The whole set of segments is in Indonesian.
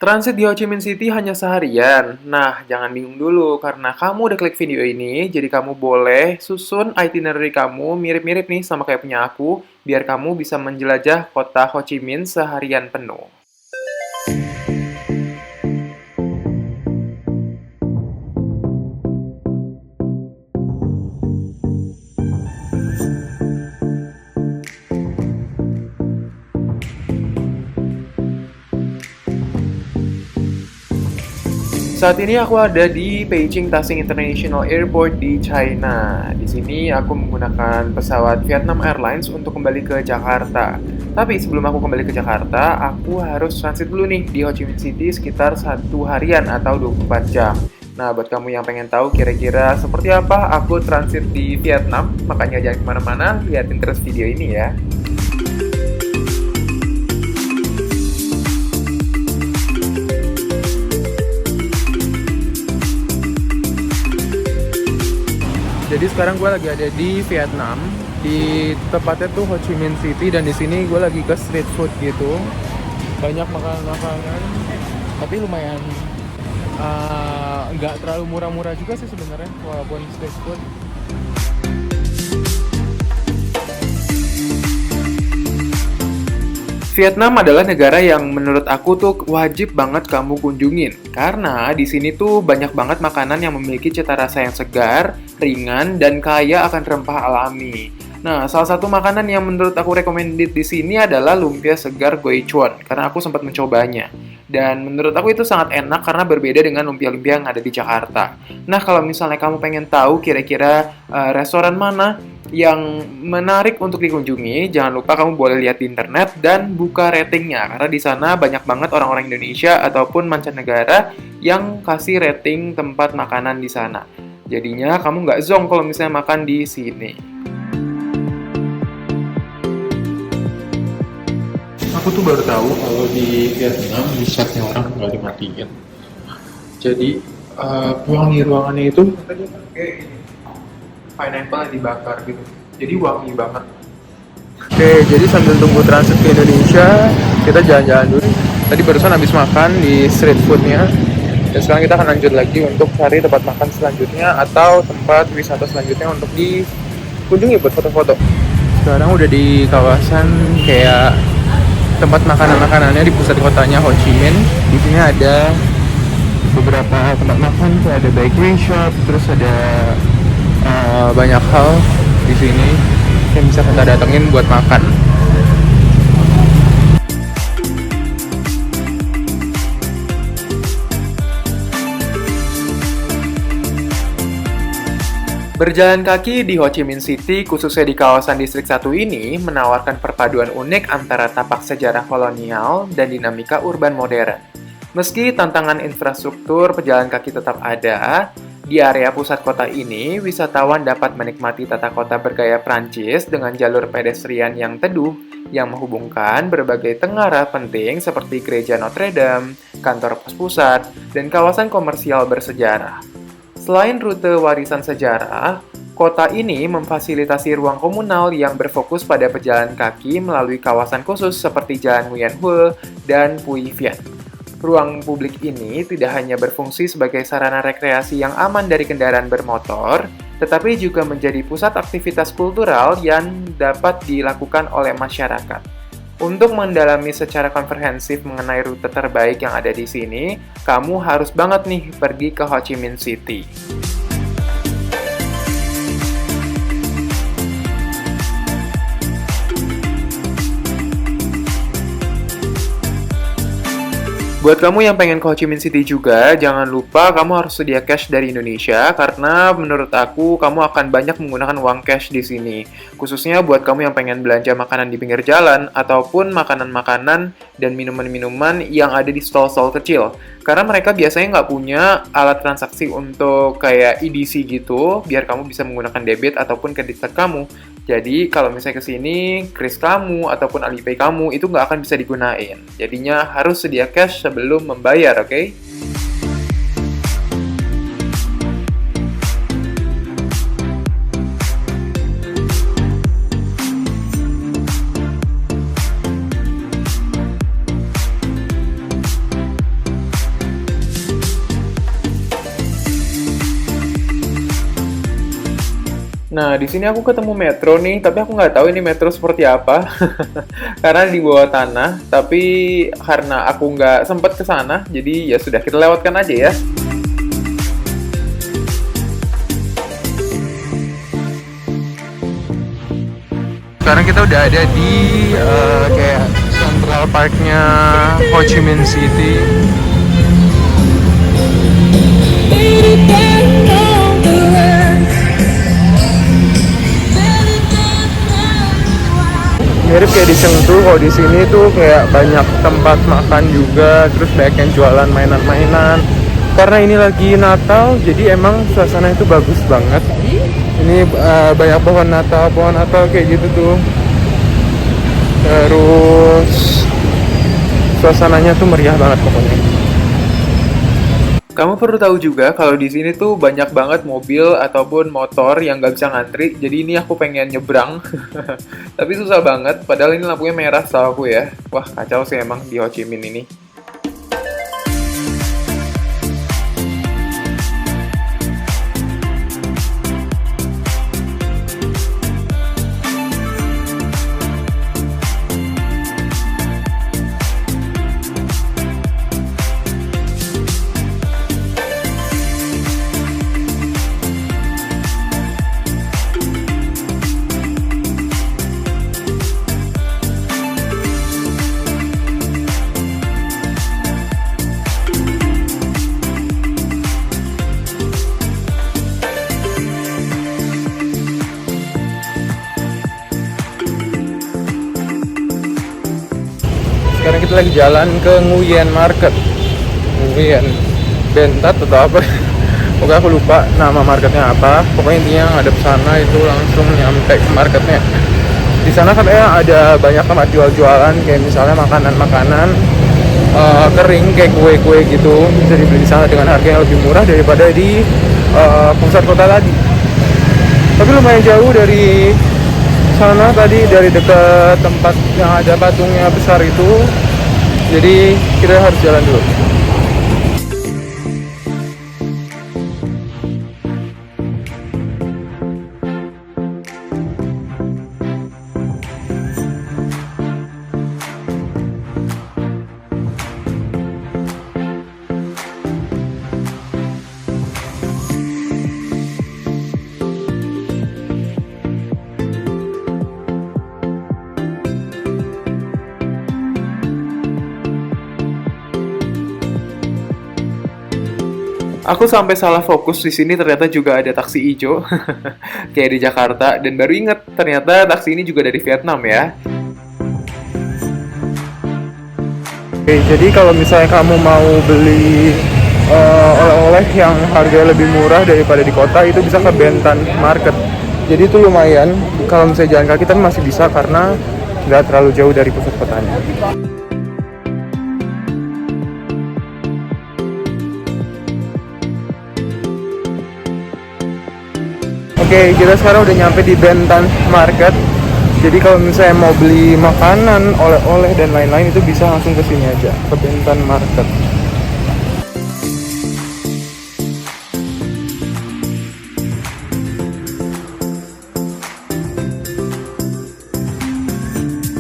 Transit di Ho Chi Minh City hanya seharian. Nah, jangan bingung dulu karena kamu udah klik video ini, jadi kamu boleh susun itinerary kamu mirip-mirip nih sama kayak punya aku, biar kamu bisa menjelajah kota Ho Chi Minh seharian penuh. Saat ini aku ada di Beijing Taxing International Airport di China. Di sini aku menggunakan pesawat Vietnam Airlines untuk kembali ke Jakarta. Tapi sebelum aku kembali ke Jakarta, aku harus transit dulu nih di Ho Chi Minh City sekitar 1 harian atau 24 jam. Nah, buat kamu yang pengen tahu kira-kira seperti apa aku transit di Vietnam, makanya jangan kemana-mana, liatin terus video ini ya. Jadi sekarang gue lagi ada di Vietnam, di tepatnya tuh Ho Chi Minh City, dan di sini gue lagi ke street food gitu. Banyak makanan-makanan, tapi lumayan nggak terlalu murah-murah juga sih sebenarnya, walaupun street food. Vietnam adalah negara yang menurut aku tuh wajib banget kamu kunjungin. Karena di sini tuh banyak banget makanan yang memiliki cita rasa yang segar, ringan, dan kaya akan rempah alami. Nah, salah satu makanan yang menurut aku recommended di sini adalah lumpia segar Goi Chuan, karena aku sempat mencobanya. Dan menurut aku itu sangat enak karena berbeda dengan lumpia-lumpia yang ada di Jakarta. Nah, kalau misalnya kamu pengen tahu kira-kira restoran mana yang menarik untuk dikunjungi, jangan lupa kamu boleh lihat di internet dan buka ratingnya, karena di sana banyak banget orang-orang Indonesia ataupun mancanegara yang kasih rating tempat makanan di sana. Jadinya kamu nggak zonk kalau misalnya makan di sini. Aku tuh baru tahu kalau di Vietnam wisatnya orang nggak dimatiin. Jadi pewangi ruangannya itu katanya pakai ini, pineapple yang dibakar gitu. Jadi wangi banget. Oke, jadi sambil tunggu transit ke Indonesia, kita jalan-jalan dulu. Tadi barusan habis makan di street foodnya. Dan sekarang kita akan lanjut lagi untuk cari tempat makan selanjutnya atau tempat wisata selanjutnya untuk dikunjungi buat foto-foto. Sekarang udah di kawasan kayak tempat makanan-makanannya di pusat kotanya Ho Chi Minh. Di sini ada beberapa tempat makan, kayak ada bakery shop, terus ada banyak hal di sini yang bisa kita datengin buat makan. Berjalan kaki di Ho Chi Minh City, khususnya di kawasan Distrik 1 ini, menawarkan perpaduan unik antara tapak sejarah kolonial dan dinamika urban modern. Meski tantangan infrastruktur pejalan kaki tetap ada, di area pusat kota ini, wisatawan dapat menikmati tata kota bergaya Prancis dengan jalur pedestrian yang teduh yang menghubungkan berbagai tengara penting seperti Gereja Notre Dame, kantor pos pusat, dan kawasan komersial bersejarah. Selain rute warisan sejarah, kota ini memfasilitasi ruang komunal yang berfokus pada pejalan kaki melalui kawasan khusus seperti Jalan Nguyen Hue dan Pui Viet. Ruang publik ini tidak hanya berfungsi sebagai sarana rekreasi yang aman dari kendaraan bermotor, tetapi juga menjadi pusat aktivitas kultural yang dapat dilakukan oleh masyarakat. Untuk mendalami secara komprehensif mengenai rute terbaik yang ada di sini, kamu harus banget nih pergi ke Ho Chi Minh City. Buat kamu yang pengen ke Ho Chi Minh City juga, jangan lupa kamu harus sedia cash dari Indonesia karena menurut aku kamu akan banyak menggunakan uang cash di sini. Khususnya buat kamu yang pengen belanja makanan di pinggir jalan ataupun makanan-makanan dan minuman-minuman yang ada di stall-stall kecil. Karena mereka biasanya nggak punya alat transaksi untuk kayak EDC gitu, biar kamu bisa menggunakan debit ataupun kredit card kamu. Jadi kalau misalnya kesini, kris kamu ataupun Alipay kamu itu nggak akan bisa digunain. Jadinya harus sedia cash sebelum membayar, oke? Nah, di sini aku ketemu metro nih, tapi aku nggak tahu ini metro seperti apa. Karena di bawah tanah, tapi karena aku nggak sempat ke sana, jadi ya sudah kita lewatkan aja ya. Sekarang kita udah ada di kayak Central Park-nya Ho Chi Minh City. Mirip kayak di Chengdu, kalau di sini tuh kayak banyak tempat makan juga, terus banyak yang jualan mainan-mainan. Karena ini lagi Natal, jadi emang suasana itu bagus banget. Ini banyak pohon Natal kayak gitu tuh. Terus suasananya tuh meriah banget pokoknya. Kamu perlu tahu juga kalau di sini tuh banyak banget mobil ataupun motor yang nggak bisa ngantri. Jadi ini aku pengen nyebrang, tapi susah banget. Padahal ini lampunya merah setahu aku ya. Wah kacau sih emang di Ho Chi Minh ini. Sekarang kita lagi jalan ke Nguyen Market, Nguyen Bentat atau apa. Pokoknya aku lupa nama marketnya apa. Pokoknya intinya ngadep sana itu langsung nyampe ke marketnya. Di sana katanya ada banyak tempat jual-jualan kayak misalnya makanan-makanan kering kayak kue-kue gitu, bisa dibeli di sana dengan harga yang lebih murah daripada di pusat kota tadi. Tapi lumayan jauh dari sana tadi, dari dekat tempat yang ada patungnya besar itu. Jadi kita harus jalan dulu. Aku sampai salah fokus di sini, ternyata juga ada taksi hijau kayak di Jakarta, dan baru inget ternyata taksi ini juga dari Vietnam ya. Oke, jadi kalau misalnya kamu mau beli oleh-oleh yang harganya lebih murah daripada di kota, itu bisa ke Bentan Market. Jadi itu lumayan, kalau misalnya jalan kaki kan masih bisa karena nggak terlalu jauh dari pusat kotanya. Oke, kita sekarang udah nyampe di Bentan Market. Jadi kalau misalnya mau beli makanan, oleh-oleh dan lain-lain itu bisa langsung ke sini aja, ke Bentan Market.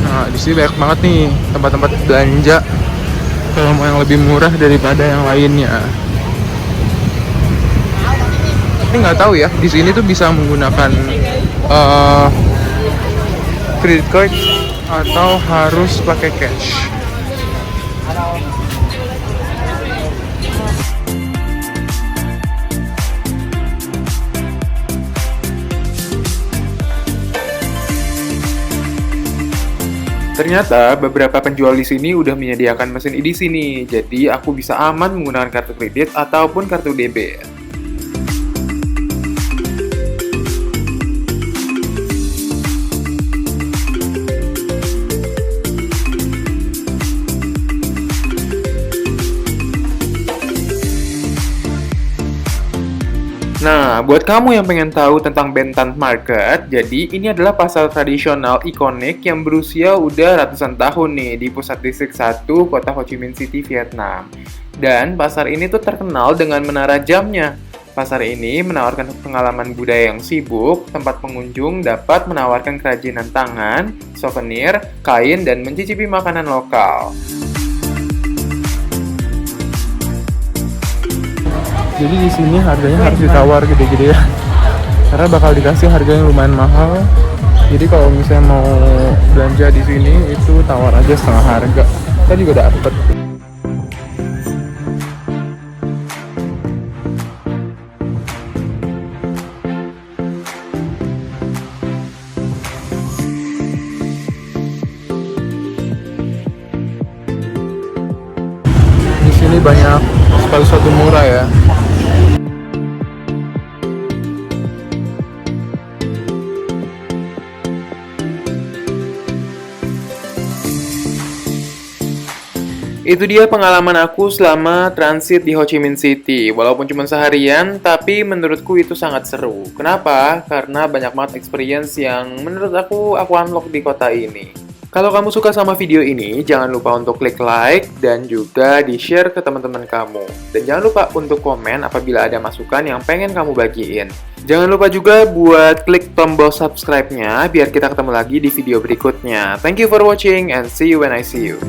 Nah, di sini banyak banget nih tempat-tempat belanja kalau mau yang lebih murah daripada yang lainnya. Ini nggak tahu ya, di sini tuh bisa menggunakan credit card atau harus pakai cash. Ternyata beberapa penjual di sini udah menyediakan mesin EDC nih, jadi aku bisa aman menggunakan kartu kredit ataupun kartu debit. Nah, buat kamu yang pengen tahu tentang Bentan Market, jadi ini adalah pasar tradisional ikonik yang berusia udah ratusan tahun nih di pusat distrik 1 kota Ho Chi Minh City, Vietnam. Dan pasar ini tuh terkenal dengan menara jamnya. Pasar ini menawarkan pengalaman budaya yang sibuk, tempat pengunjung dapat menawarkan kerajinan tangan, souvenir, kain, dan mencicipi makanan lokal. Jadi di sini harganya harus ditawar gede-gede ya, karena bakal dikasih harga yang lumayan mahal. Jadi kalau misalnya mau belanja di sini itu tawar aja setengah harga. Kita juga dapet. Di sini banyak sepatu-sepatu murah ya. Itu dia pengalaman aku selama transit di Ho Chi Minh City. Walaupun cuma seharian, tapi menurutku itu sangat seru. Kenapa? Karena banyak banget experience yang menurut aku unlock di kota ini. Kalau kamu suka sama video ini, jangan lupa untuk klik like dan juga di-share ke teman-teman kamu. Dan jangan lupa untuk komen apabila ada masukan yang pengen kamu bagiin. Jangan lupa juga buat klik tombol subscribe-nya biar kita ketemu lagi di video berikutnya. Thank you for watching and see you when I see you.